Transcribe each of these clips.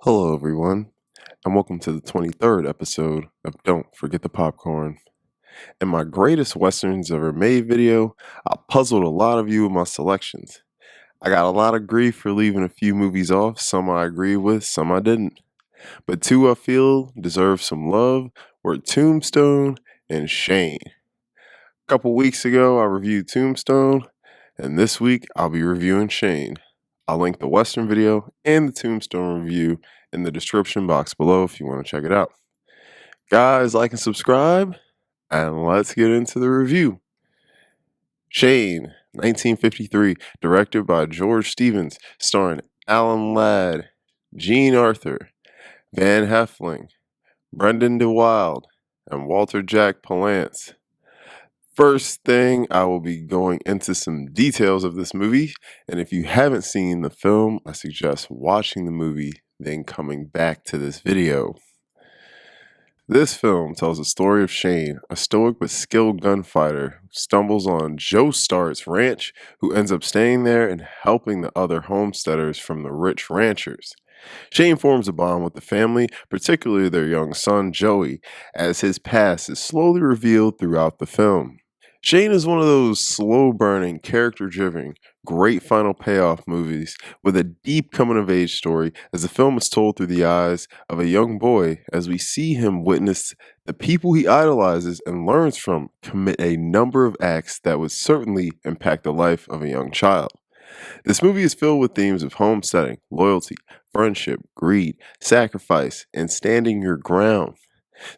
Hello, everyone, and welcome to the 23rd episode of Don't Forget the Popcorn. In my greatest Westerns ever made video, I puzzled a lot of you with my selections. I got a lot of grief for leaving a few movies off, some I agreed with, some I didn't. But two I feel deserve some love were Tombstone and Shane. A couple weeks ago, I reviewed Tombstone, and this week I'll be reviewing Shane. I'll link the Western video and the Tombstone review in the description box below if you want to check it out. Guys, like and subscribe, and let's get into the review. Shane, 1953, directed by George Stevens, starring Alan Ladd, Jean Arthur, Van Heflin, Brendan DeWilde, and Walter Jack Palance. First thing, I will be going into some details of this movie, and if you haven't seen the film, I suggest watching the movie, then coming back to this video. This film tells the story of Shane, a stoic but skilled gunfighter who stumbles on Joe Start's ranch, who ends up staying there and helping the other homesteaders from the rich ranchers. Shane forms a bond with the family, particularly their young son Joey, as his past is slowly revealed throughout the film. Shane is one of those slow burning, character driven, great final payoff movies with a deep coming of age story as the film is told through the eyes of a young boy as we see him witness the people he idolizes and learns from commit a number of acts that would certainly impact the life of a young child. This movie is filled with themes of homesteading, loyalty, friendship, greed, sacrifice, and standing your ground.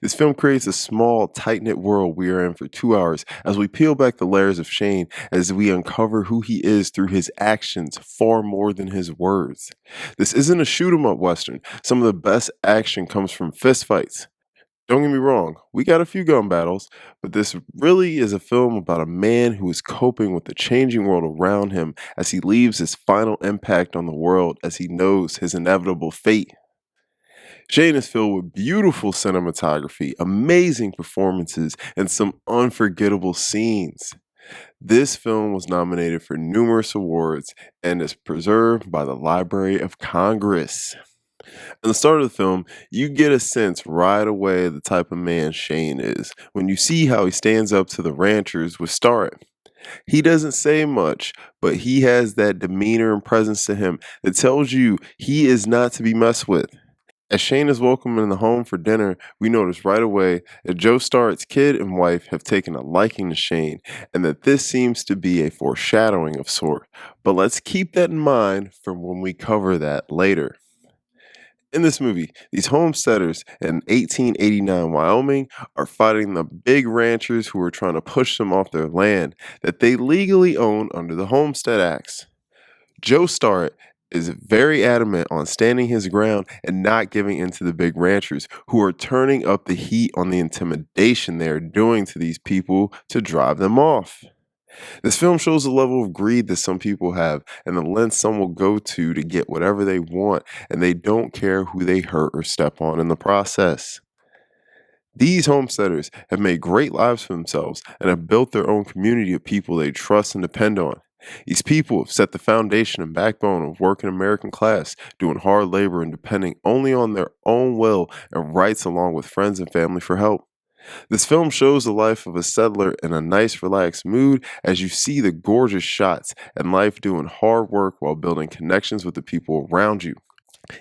This film creates a small, tight-knit world we are in for 2 hours as we peel back the layers of Shane as we uncover who he is through his actions far more than his words. This isn't a shoot-'em-up western. Some of the best action comes from fistfights. Don't get me wrong, we got a few gun battles, but this really is a film about a man who is coping with the changing world around him as he leaves his final impact on the world as he knows his inevitable fate. Shane is filled with beautiful cinematography, amazing performances, and some unforgettable scenes. This film was nominated for numerous awards and is preserved by the Library of Congress. In the start of the film, you get a sense right away of the type of man Shane is when you see how he stands up to the ranchers with Starrett. He doesn't say much, but he has that demeanor and presence to him that tells you he is not to be messed with. As Shane is welcomed in the home for dinner, we notice right away that Joe Starrett's kid and wife have taken a liking to Shane, and that this seems to be a foreshadowing of sort. But let's keep that in mind for when we cover that later. In this movie, these homesteaders in 1889 Wyoming are fighting the big ranchers who are trying to push them off their land that they legally own under the Homestead Acts. Joe Starrett is very adamant on standing his ground and not giving in to the big ranchers who are turning up the heat on the intimidation they are doing to these people to drive them off. This film shows the level of greed that some people have and the lengths some will go to get whatever they want, and they don't care who they hurt or step on in the process. These homesteaders have made great lives for themselves and have built their own community of people they trust and depend on. These people have set the foundation and backbone of working American class, doing hard labor and depending only on their own will and rights along with friends and family for help. This film shows the life of a settler in a nice, relaxed mood as you see the gorgeous shots and life doing hard work while building connections with the people around you.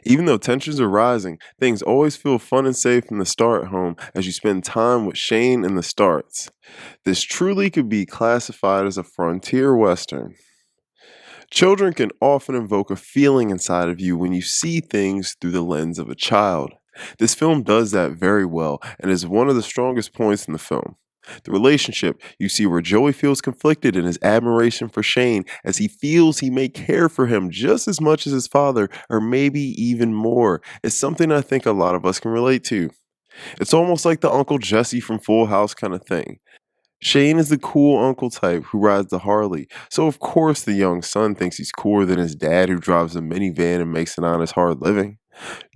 Even though tensions are rising, things always feel fun and safe in the Starrett home as you spend time with Shane and the Starretts. This truly could be classified as a frontier western. Children can often invoke a feeling inside of you when you see things through the lens of a child. This film does that very well and is one of the strongest points in the film. The relationship, you see where Joey feels conflicted in his admiration for Shane as he feels he may care for him just as much as his father, or maybe even more, is something I think a lot of us can relate to. It's almost like the Uncle Jesse from Full House kind of thing. Shane is the cool uncle type who rides the Harley, so of course the young son thinks he's cooler than his dad who drives a minivan and makes an honest hard living.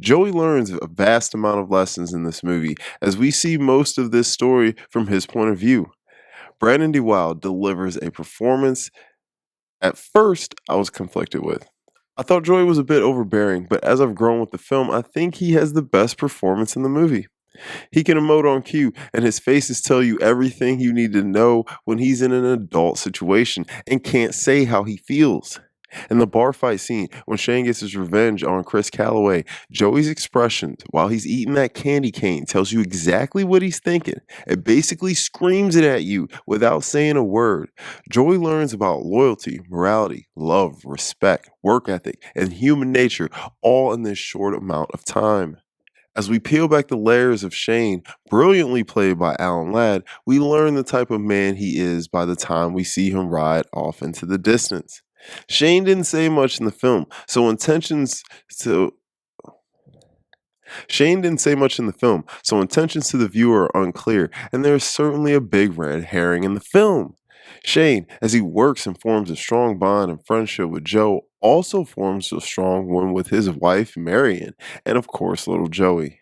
Joey learns a vast amount of lessons in this movie as we see most of this story from his point of view. Brandon DeWilde delivers a performance at first I was conflicted with. I thought Joey was a bit overbearing, but as I've grown with the film, I think he has the best performance in the movie. He can emote on cue, and his faces tell you everything you need to know when he's in an adult situation and can't say how he feels. In the bar fight scene, when Shane gets his revenge on Chris Calloway, Joey's expressions while he's eating that candy cane tells you exactly what he's thinking. It basically screams it at you without saying a word. Joey learns about loyalty, morality, love, respect, work ethic, and human nature all in this short amount of time. As we peel back the layers of Shane, brilliantly played by Alan Ladd, we learn the type of man he is by the time we see him ride off into the distance. Shane didn't say much in the film, so Shane didn't say much in the film, so intentions to the viewer are unclear, and there is certainly a big red herring in the film. Shane, as he works and forms a strong bond and friendship with Joe, also forms a strong one with his wife, Marion, and of course, little Joey.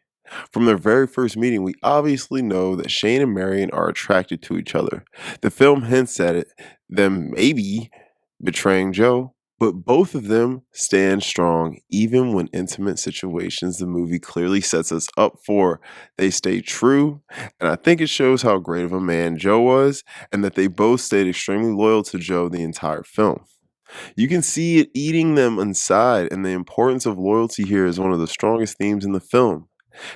From their very first meeting, we obviously know that Shane and Marion are attracted to each other. The film hints at it, them maybe betraying Joe, but both of them stand strong even when intimate situations the movie clearly sets us up for. They stay true, and I think it shows how great of a man Joe was, and that they both stayed extremely loyal to Joe the entire film. You can see it eating them inside, and the importance of loyalty here is one of the strongest themes in the film.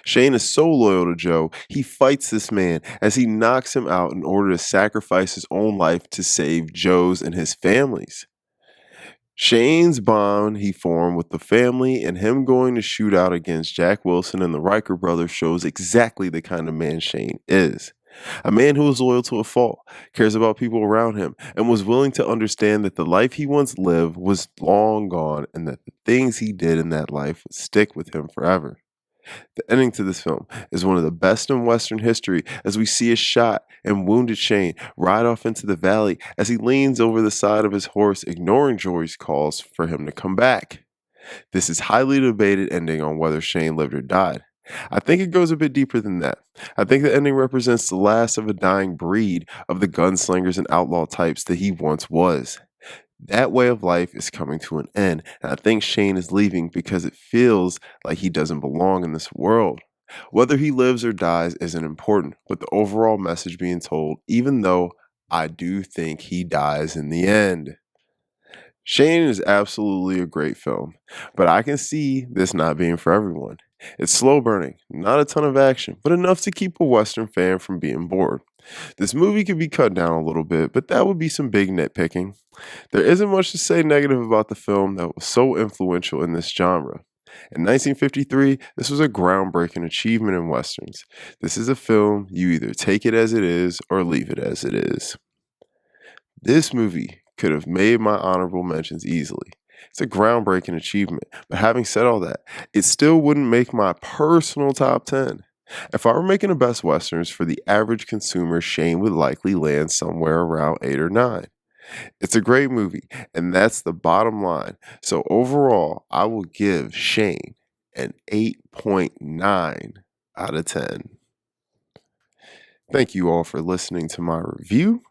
Shane is so loyal to Joe, he fights this man as he knocks him out in order to sacrifice his own life to save Joe's and his family's. Shane's bond he formed with the family and him going to shoot out against Jack Wilson and the Riker brothers shows exactly the kind of man Shane is. A man who is loyal to a fault, cares about people around him, and was willing to understand that the life he once lived was long gone and that the things he did in that life would stick with him forever. The ending to this film is one of the best in Western history as we see a shot and wounded Shane ride off into the valley as he leans over the side of his horse, ignoring Jory's calls for him to come back. This is highly debated ending on whether Shane lived or died. I think it goes a bit deeper than that. I think the ending represents the last of a dying breed of the gunslingers and outlaw types that he once was. That way of life is coming to an end, and I think Shane is leaving because it feels like he doesn't belong in this world. Whether he lives or dies isn't important, but the overall message being told, even though I do think he dies in the end. Shane is absolutely a great film, but I can see this not being for everyone. It's slow burning, not a ton of action, but enough to keep a Western fan from being bored. This movie could be cut down a little bit, but that would be some big nitpicking. There isn't much to say negative about the film that was so influential in this genre. In 1953, this was a groundbreaking achievement in Westerns. This is a film you either take it as it is or leave it as it is. This movie could have made my honorable mentions easily. It's a groundbreaking achievement, but having said all that, it still wouldn't make my personal top 10. If I were making a best westerns for the average consumer, Shane would likely land somewhere around 8 or 9. It's a great movie, and that's the bottom line. So overall, I will give Shane an 8.9 out of 10. Thank you all for listening to my review.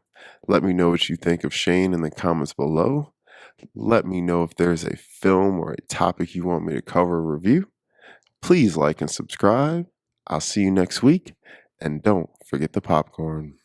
Let me know what you think of Shane in the comments below. Let me know if there's a film or a topic you want me to cover or review. Please like and subscribe. I'll see you next week, and don't forget the popcorn.